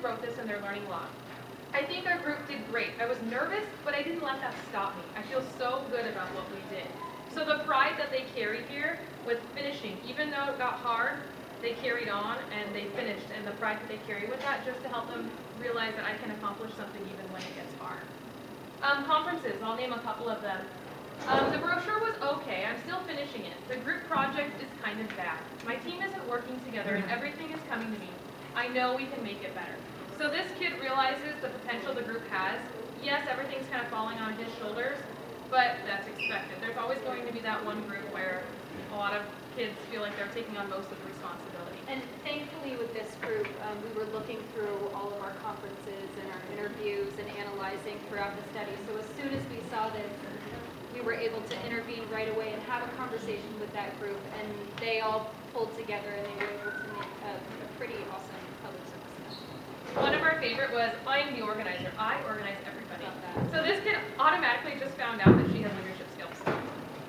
wrote this and they're learning a lot. I think our group did great. I was nervous, but I didn't let that stop me. I feel so good about what we did. So the pride that they carried here with finishing, even though it got hard, they carried on and they finished. And the pride that they carry with that, just to help them realize that I can accomplish something even when it gets hard. Conferences, I'll name a couple of them. The brochure was okay. I'm still finishing it. The group project is kind of bad. My team isn't working together and everything is coming to me. I know we can make it better. So this kid realizes the potential the group has. Yes, everything's kind of falling on his shoulders, but that's expected. There's always going to be that one group where a lot of kids feel like they're taking on most of the responsibility. And thankfully with this group, we were looking through all of our conferences and our interviews and analyzing throughout the study. So as soon as we saw this, we were able to intervene right away and have a conversation with that group, and they all pulled together and they were able to make a pretty awesome public service announcement. One of our favorite was, I'm the organizer. I organize everybody. So this kid automatically just found out that she has leadership skills.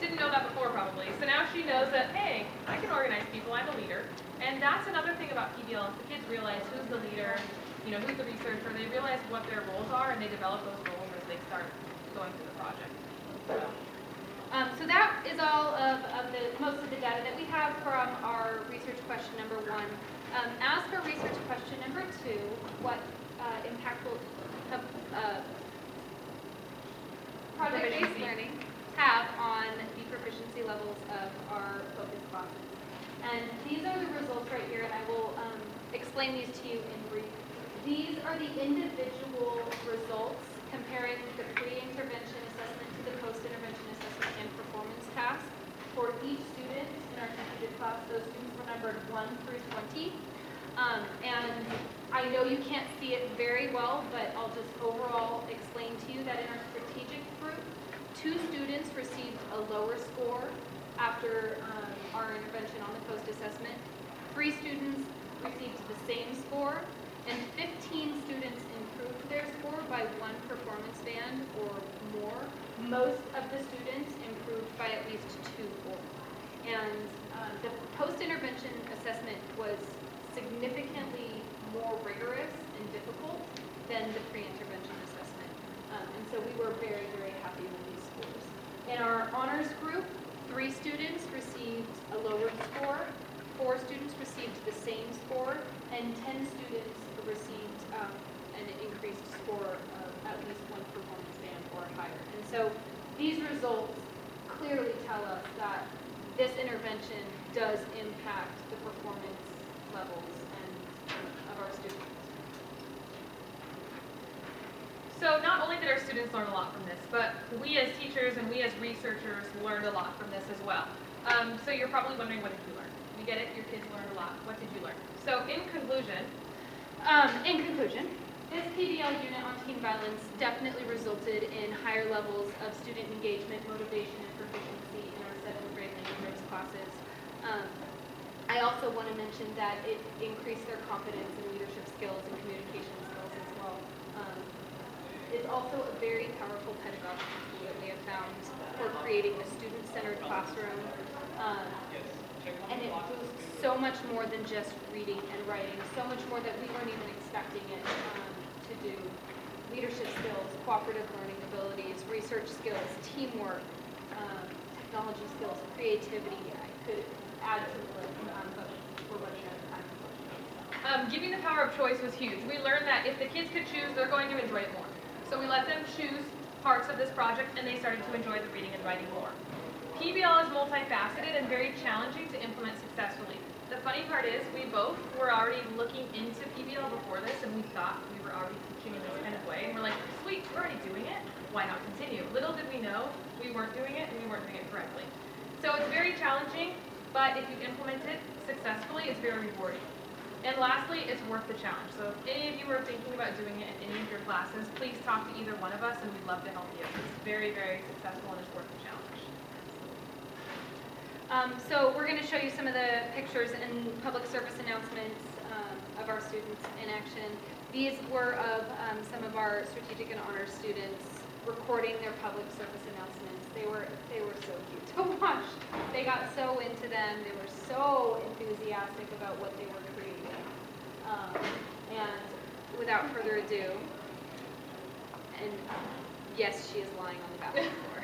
Didn't know that before probably. So now she knows that, hey, I can organize people, I'm a leader. And that's another thing about PBL. The kids realize who's the leader, who's the researcher. They realize what their roles are and they develop those roles as they start going through the project. So that is all of most of the data that we have from our research question number 1. As for research question number 2, what impact will project-based learning have on the proficiency levels of our focus classes? And these are the results right here, and I will explain these to you in brief. These are the individual results comparing the pre-intervention assessment to the post-intervention assessment and performance tasks for each student in our strategic class. Those students were numbered 1 through 20. And I know you can't see it very well, but I'll just overall explain to you that in our strategic group, 2 students received a lower score after our intervention on the post-assessment. 3 students received the same score, and 15 students improved their score by 1 performance band or more. Most of the students improved by at least 2 or more. And the post-intervention assessment was significantly more rigorous and difficult than the pre-intervention assessment. And so we were very, very happy with these scores. In our honors group, 3 students received a lower score, 4 students received the same score, and 10 students received an increased score of at least 1 performance band or higher. And so these results clearly tell us that this intervention does impact the performance levels of our students. So not only did our students learn a lot from this, but we as teachers and we as researchers learned a lot from this as well. So you're probably wondering, what did you learn? We get it, your kids learned a lot. What did you learn? So in conclusion, this PBL unit on teen violence definitely resulted in higher levels of student engagement, motivation, and proficiency in our 7th grade language arts classes. I also want to mention that it increased their confidence in leadership skills and communication skills as well. It's also a very powerful pedagogical tool that we have found for creating a student-centered classroom. And it boosts so much more than just reading and writing, so much more that we weren't even expecting it to do. Leadership skills, cooperative learning abilities, research skills, teamwork, technology skills, creativity. I could add to the list, but we're running out of time. Giving the power of choice was huge. We learned that if the kids could choose, they're going to enjoy it more. So we let them choose parts of this project, and they started to enjoy the reading and writing more. PBL is multifaceted and very challenging to implement successfully. The funny part is we both were already looking into PBL before this, and we thought we were already teaching in this kind of way. And we're like, sweet, we're already doing it. Why not continue? Little did we know we weren't doing it and we weren't doing it correctly. So it's very challenging, but if you implement it successfully, it's very rewarding. And lastly, it's worth the challenge. So if any of you are thinking about doing it in any of your classes, please talk to either one of us, and we'd love to help you. It's very, very successful, and it's worth the challenge. So we're going to show you some of the pictures and public service announcements of our students in action. These were of some of our strategic and honors students recording their public service announcements. They were so cute to watch. They got so into them. They were so enthusiastic about what they were creating. And without further ado, and yes, she is lying on the bathroom floor.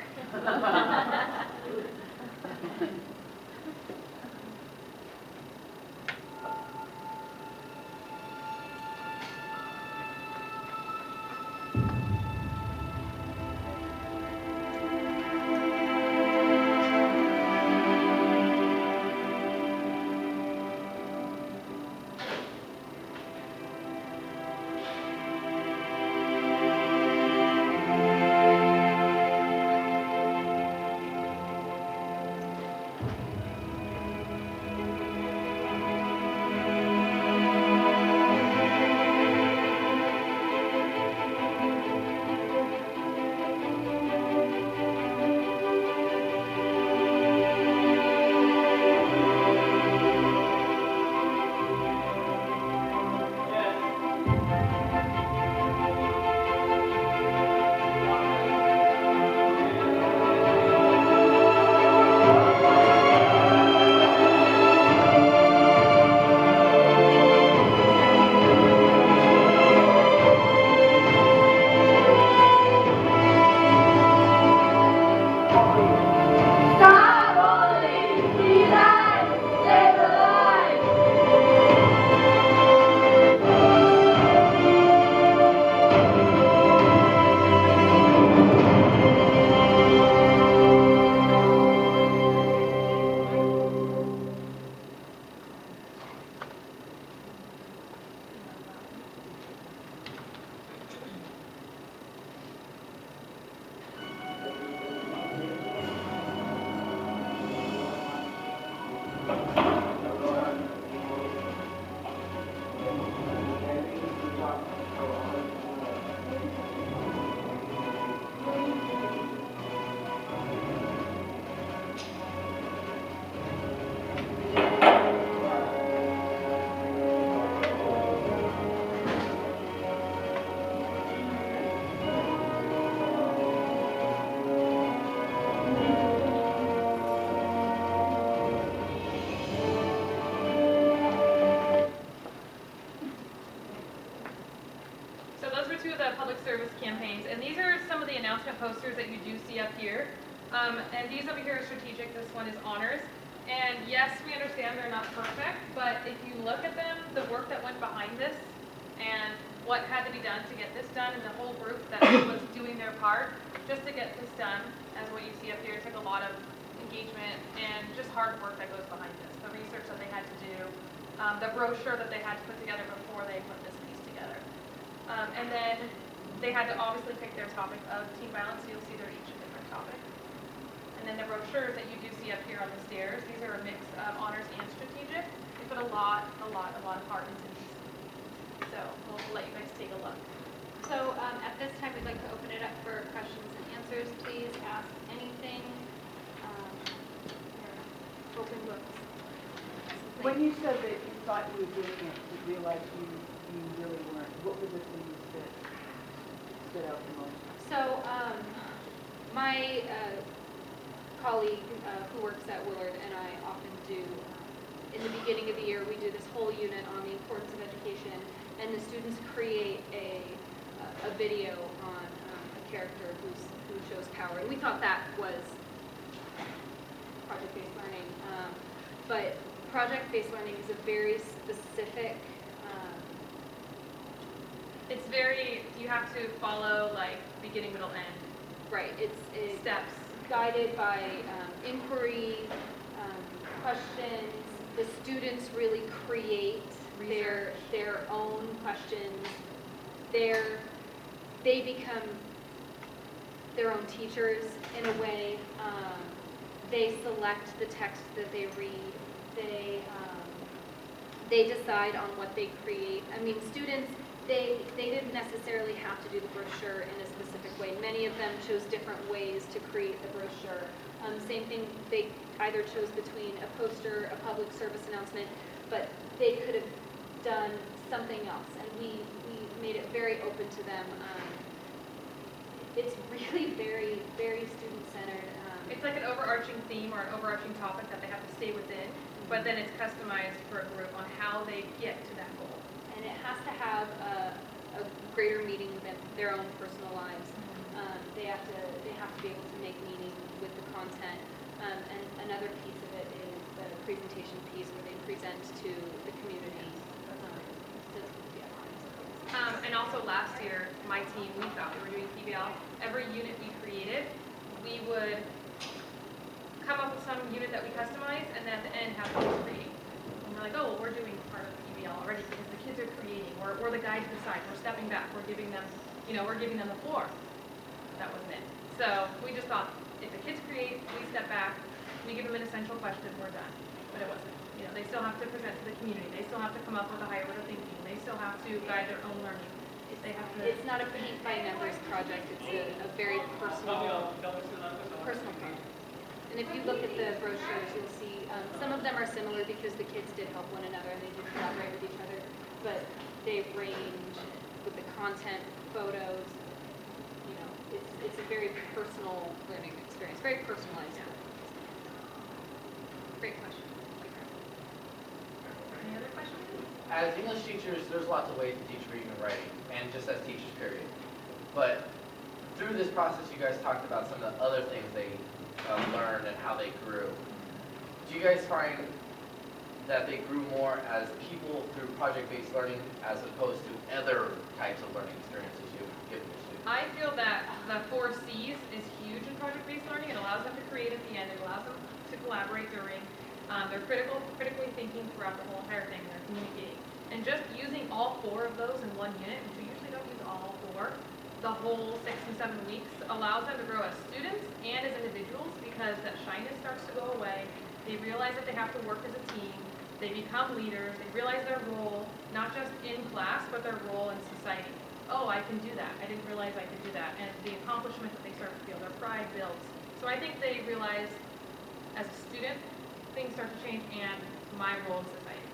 So those were two of the public service campaigns, and these are some of the announcement posters that you do see up here. And these over here are strategic, this one is honors. And yes, we understand they're not perfect, but if you look at them, the work that went behind this, and what had to be done to get this done, and the whole group that was doing their part just to get this done, as what you see up here, took a lot of engagement and just hard work that goes behind this. The research that they had to do, the brochure that they had to put together before they put this piece together. And then they had to obviously pick their topic of teen violence, so you'll see they're each a different topic. And then the brochures that you do see up here on the stairs, these are a mix of honors and strategic. They put a lot of heart into these. So we'll let you guys take a look. So at this time, we'd like to open it up for questions and answers. Please ask anything. Open books. When you said that you thought you were doing it, you realized you really weren't, what were the things that stood out the most? So my colleague who works at Willard and I often do, in the beginning of the year, we do this whole unit on the importance of education, and the students create a video on a character who shows power. And we thought that was project-based learning. But project-based learning is a very specific, It's very, you have to follow like beginning, middle, end. right, it's Steps. guided by inquiry, questions. The students really create their own questions. They become their own teachers in a way. They select the text that they read. They decide on what they create. I mean, students, they didn't necessarily have to do the brochure in a specific way. Many of them chose different ways to create the brochure. Same thing, they either chose between a poster, a public service announcement, but they could have done something else, and we made it very open to them. It's really very, very student-centered. It's like an overarching theme or an overarching topic that they have to stay within, but then it's customized for a group on how they get to that goal. And it has to have greater meaning within their own personal lives. They have to be able to make meaning with the content. And another piece of it is the presentation piece where they present to the community. And also last year, my team, we thought we were doing PBL. Every unit we created, we would come up with some unit that we customized, and then at the end have the kids creating. And we're like, oh, well, we're doing part of PBL already because the kids are creating. We're the guides decide. We're stepping back. We're giving them, we're giving them the floor. That wasn't it. So we just thought, if the kids create, we step back, we give them an essential question, we're done. But it wasn't. They still have to present to the community. They still have to come up with a higher order thinking. They still have to guide their own learning. They have to. It's not a paint by numbers project. It's a very personal project. And if you look at the brochures, you'll see some of them are similar because the kids did help one another and they did collaborate with each other. But they range with the content, photos. It's a very personal learning experience, very personalized. Yeah. Great question. Any other questions? As English teachers, there's lots of ways to teach reading and writing, and just as teachers, period. But through this process, you guys talked about some of the other things they learned and how they grew. Do you guys find that they grew more as people through project-based learning as opposed to other types of learning experiences you've given your students? I feel that the 4 C's is huge in project-based learning. It allows them to create at the end. It allows them to collaborate during. They're critically thinking throughout the whole entire thing. They're communicating. And just using all 4 of those in one unit, which we usually don't use all 4, the whole 6 and 7 weeks allows them to grow as students and as individuals because that shyness starts to go away. They realize that they have to work as a team. They become leaders. They realize their role, not just in class, but their role in society. Oh, I can do that. I didn't realize I could do that. And the accomplishment that they start to feel, their pride builds. So I think they realize as a student, things start to change and my role in society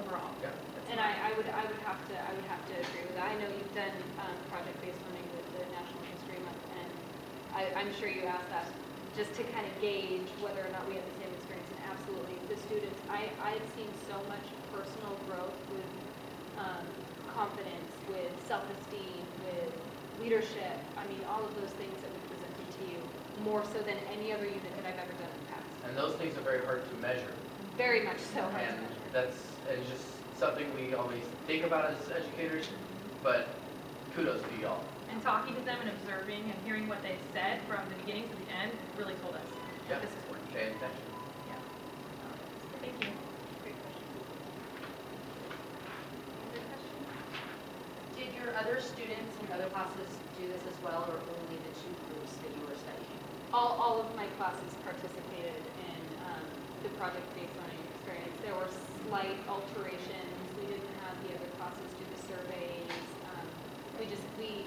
overall. Yeah. And I would have to agree with that. I know you've done project-based learning with the National History Month, and I'm sure you asked that just to kind of gauge whether or not we have the same experience. And absolutely, the students, I've seen so much personal growth with confidence, with self-esteem, with leadership. I mean, all of those things that we presented to you, more so than any other unit that I've ever done in the past. And those things are very hard to measure. Very much so. And it's just something we always think about as educators, but kudos to y'all. And talking to them and observing and hearing what they said from the beginning to the end really told us that this is working. Pay attention. Yeah. Thank you. Great question. Other questions? Did your other students in other classes do this as well, or only the 2 groups that you were studying? All of my classes participated in the project-based learning experience. There were slight alterations. We didn't have the other classes do the surveys.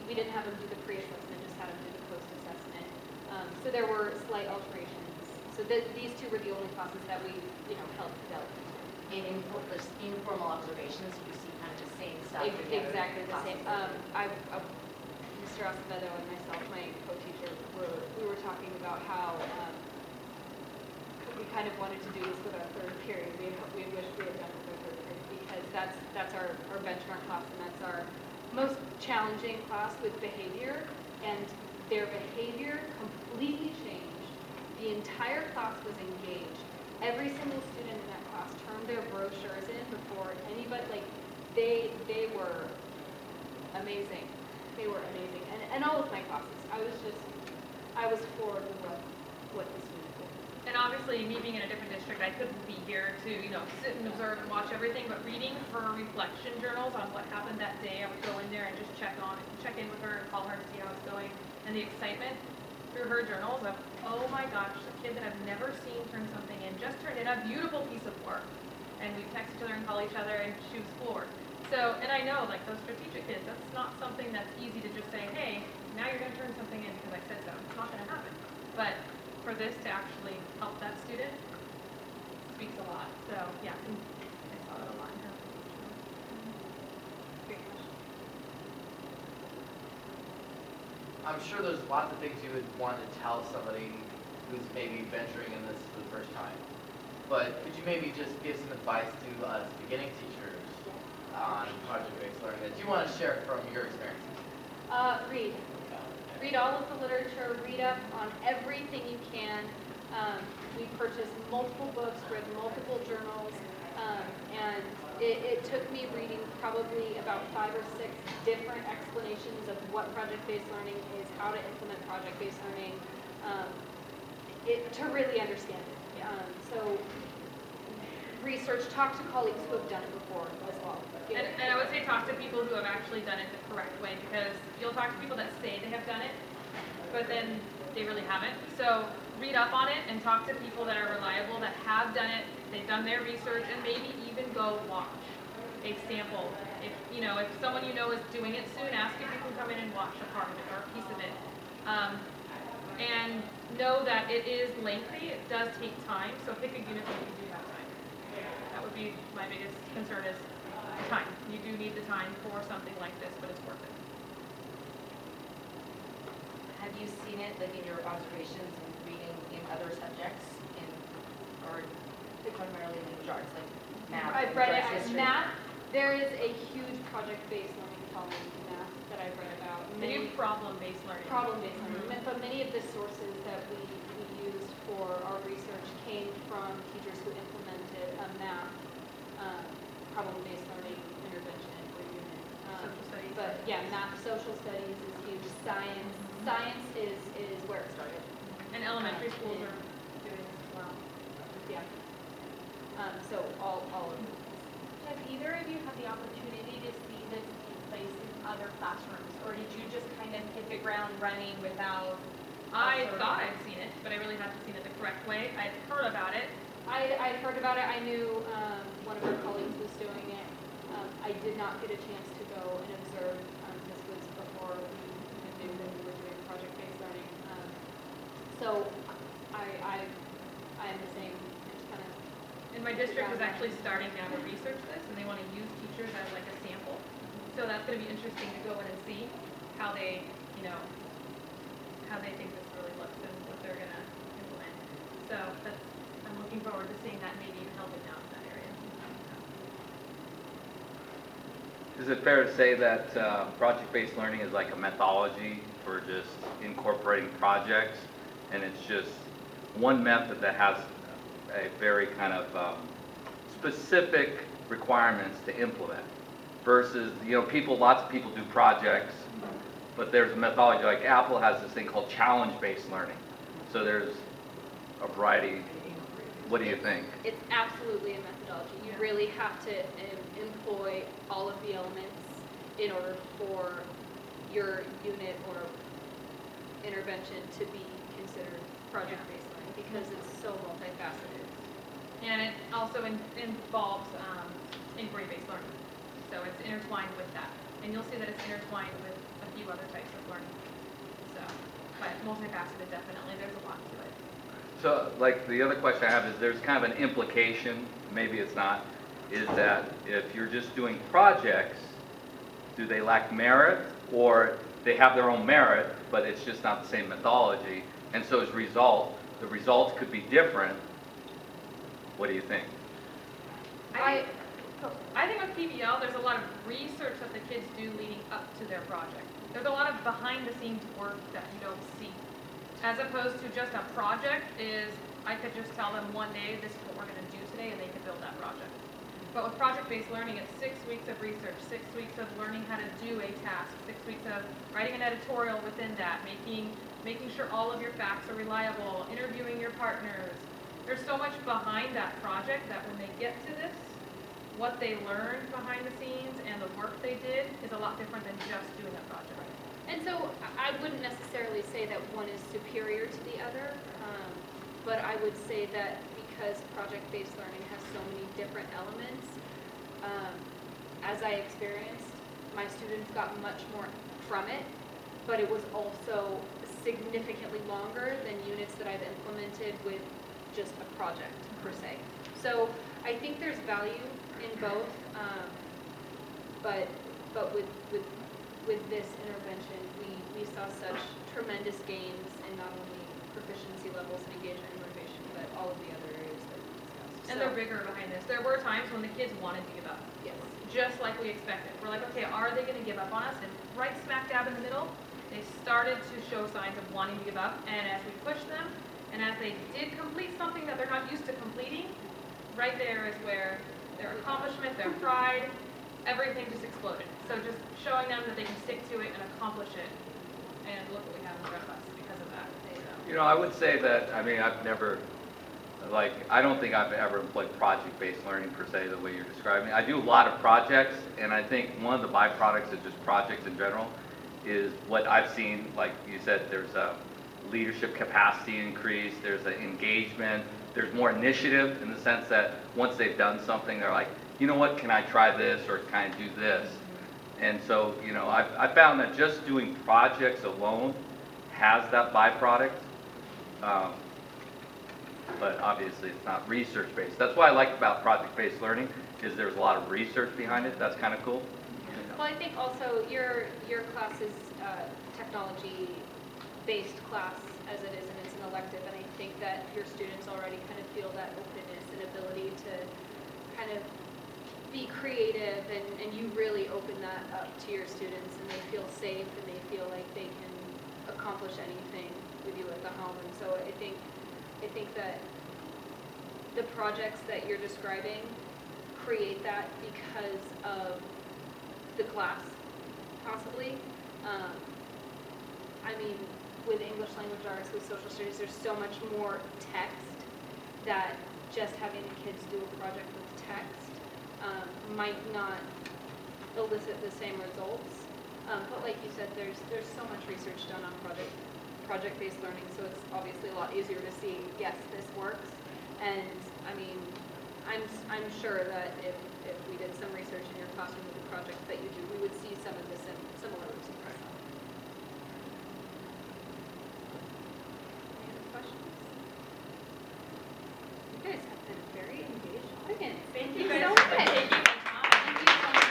We didn't have them do the pre-assessment, just had them do the post-assessment. So there were slight alterations. So these 2 were the only classes that we helped develop. In informal observations, you see kind of the same stuff. in the other Exactly the same. classes. Mr. Acevedo and myself, my co-teacher, we were talking about how we kind of wanted to do this with our 3rd period. We wished we had done it with our 3rd period because that's our benchmark class and that's our most challenging class with behavior, and their behavior completely changed. The entire class was engaged. Every single student in that class turned their brochures in before anybody, they were amazing. They were amazing. And all of my classes, I was floored with what this unit did. And obviously, me being in a different district, I couldn't be here to, sit and observe and watch everything, but reading her reflection journals on what happened that day, I would go in there and just check in with her and call her to see how it's going. And the excitement through her journals of, oh my gosh, a kid that I've never seen turn something in, just turned in a beautiful piece of work. And we text each other and call each other, and she was floored. So, and I know, those strategic kids, that's not something that's easy to just say, hey, now you're going to turn something in because I said so. It's not going to happen. But for this to actually help that student speaks a lot. So, yeah, I saw that a lot in her. Great question. I'm sure there's lots of things you would want to tell somebody who's maybe venturing in this for the first time. But could you maybe just give some advice to us beginning teachers on project-based learning that you want to share from your experience? Read. Read all of the literature, read up on everything you can. We purchased multiple books, read multiple journals, and it took me reading probably about 5 or 6 different explanations of what project-based learning is, how to implement project-based learning, to really understand it. So research, talk to colleagues who have done it before as well. And I would say talk to people who have actually done it the correct way, because you'll talk to people that say they have done it, but then they really haven't. So read up on it and talk to people that are reliable, that have done it, they've done their research, and maybe even go watch a sample. If someone you know is doing it soon, ask if you can come in and watch a part of it or a piece of it. And know that it is lengthy, it does take time, so pick a unit that you do have time. That would be my biggest concern is time. You do need the time for something like this, but it's worth it. Have you seen it, like in your observations and reading in other subjects, or primarily language arts, like math? I've read it English, as history? math. There is a huge project-based learning column in math that I've read about. They do problem-based learning. Problem-based learning, but many of the sources that we used for our research came from teachers who implemented a math problem-based learning intervention or unit. Social studies. But yeah, math, social studies is huge. Science is where it started. And elementary schools are doing this as well. Yeah. So all of them. Have either of you had the opportunity to see this take place in other classrooms, or did you just kind of hit the ground running without? I thought I'd seen it, but I really haven't seen it the correct way. I'd heard about it. I'd heard about it. I knew one of our colleagues was doing it. I did not get a chance to go and observe. This was before we knew that we were doing project-based learning. So I am the same. It's kind of. And my district was actually starting now to research this, and they want to use teachers as like a sample. So that's going to be interesting to go in and see how they, how they think this really looks and what they're going to implement. So I'm looking forward to seeing that, maybe even helping out in that area. Is it fair to say that project-based learning is like a methodology for just incorporating projects, and it's just one method that has a very kind of specific requirements to implement, versus lots of people do projects, but there's a methodology. Like Apple has this thing called challenge-based learning, so there's a variety. What do you think? It's absolutely a methodology. You really have to employ all of the elements in order for your unit or intervention to be considered project-based learning, because it's so multifaceted. And it also involves inquiry-based learning. So it's intertwined with that. And you'll see that it's intertwined with a few other types of learning. So, but multifaceted, definitely. There's a lot to it. So, like, the other question I have is, there's kind of an implication, maybe it's not, is that if you're just doing projects, do they lack merit, or they have their own merit, but it's just not the same methodology, and so as a result, the results could be different? What do you think? I think with PBL, there's a lot of research that the kids do leading up to their project. There's a lot of behind-the-scenes work that you don't see. As opposed to just a project is, I could just tell them one day, this is what we're going to do today, and they could build that project. But with project-based learning, it's 6 weeks of research, 6 weeks of learning how to do a task, 6 weeks of writing an editorial within that, making sure all of your facts are reliable, interviewing your partners. There's so much behind that project that when they get to this, what they learned behind the scenes and the work they did is a lot different than just doing a project. And so I wouldn't necessarily say that one is superior to the other, but I would say that because project-based learning has so many different elements, as I experienced, my students got much more from it, but it was also significantly longer than units that I've implemented with just a project per se. So I think there's value in both, but with this intervention, we saw such tremendous gains in not only proficiency levels and engagement and motivation, but all of the other areas that we discussed. and the rigor behind this. There were times when the kids wanted to give up, Yes. just like we expected. We're like, okay, are they gonna give up on us? And right smack dab in the middle, they started to show signs of wanting to give up, and as we pushed them, and as they did complete something that they're not used to completing, right there is where their accomplishment, their pride, everything just exploded. So just showing them that they can stick to it and accomplish it, and look what we have in front of us because of that. So. You know, I would say that, I mean, I've never, like, I don't think I've ever employed project-based learning per se, the way you're describing. I do a lot of projects, and I think one of the byproducts of just projects in general is what I've seen, like you said, there's a leadership capacity increase, there's an engagement, there's more initiative in the sense that once they've done something, they're like, you know what, can I try this or can I do this? And so, you know, I've found that just doing projects alone has that byproduct. But obviously it's not research-based. That's what I like about project-based learning, is there's a lot of research behind it. That's kind of cool. Well, I think also your class is technology-based class as it is, and it's an elective, and I think that your students already kind of feel that openness and ability to kind of be creative, and you really open that up to your students, and they feel safe, and they feel like they can accomplish anything with you at the home. And so I think that the projects that you're describing create that because of the class, possibly. I mean, with English language arts, with social studies, there's so much more text that just having the kids do a project with text might not elicit the same results. But like you said, there's so much research done on project-based learning, so it's obviously a lot easier to see, yes, this works. And I mean, I'm sure that if we did some research in your classroom with the projects that you do, we would see some of the similar results. Any other questions? You guys have been a very engaged audience. Thank you you guys so for much. taking the time. Thank you so much.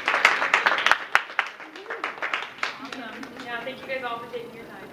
Awesome. Yeah, thank you guys all for taking your time.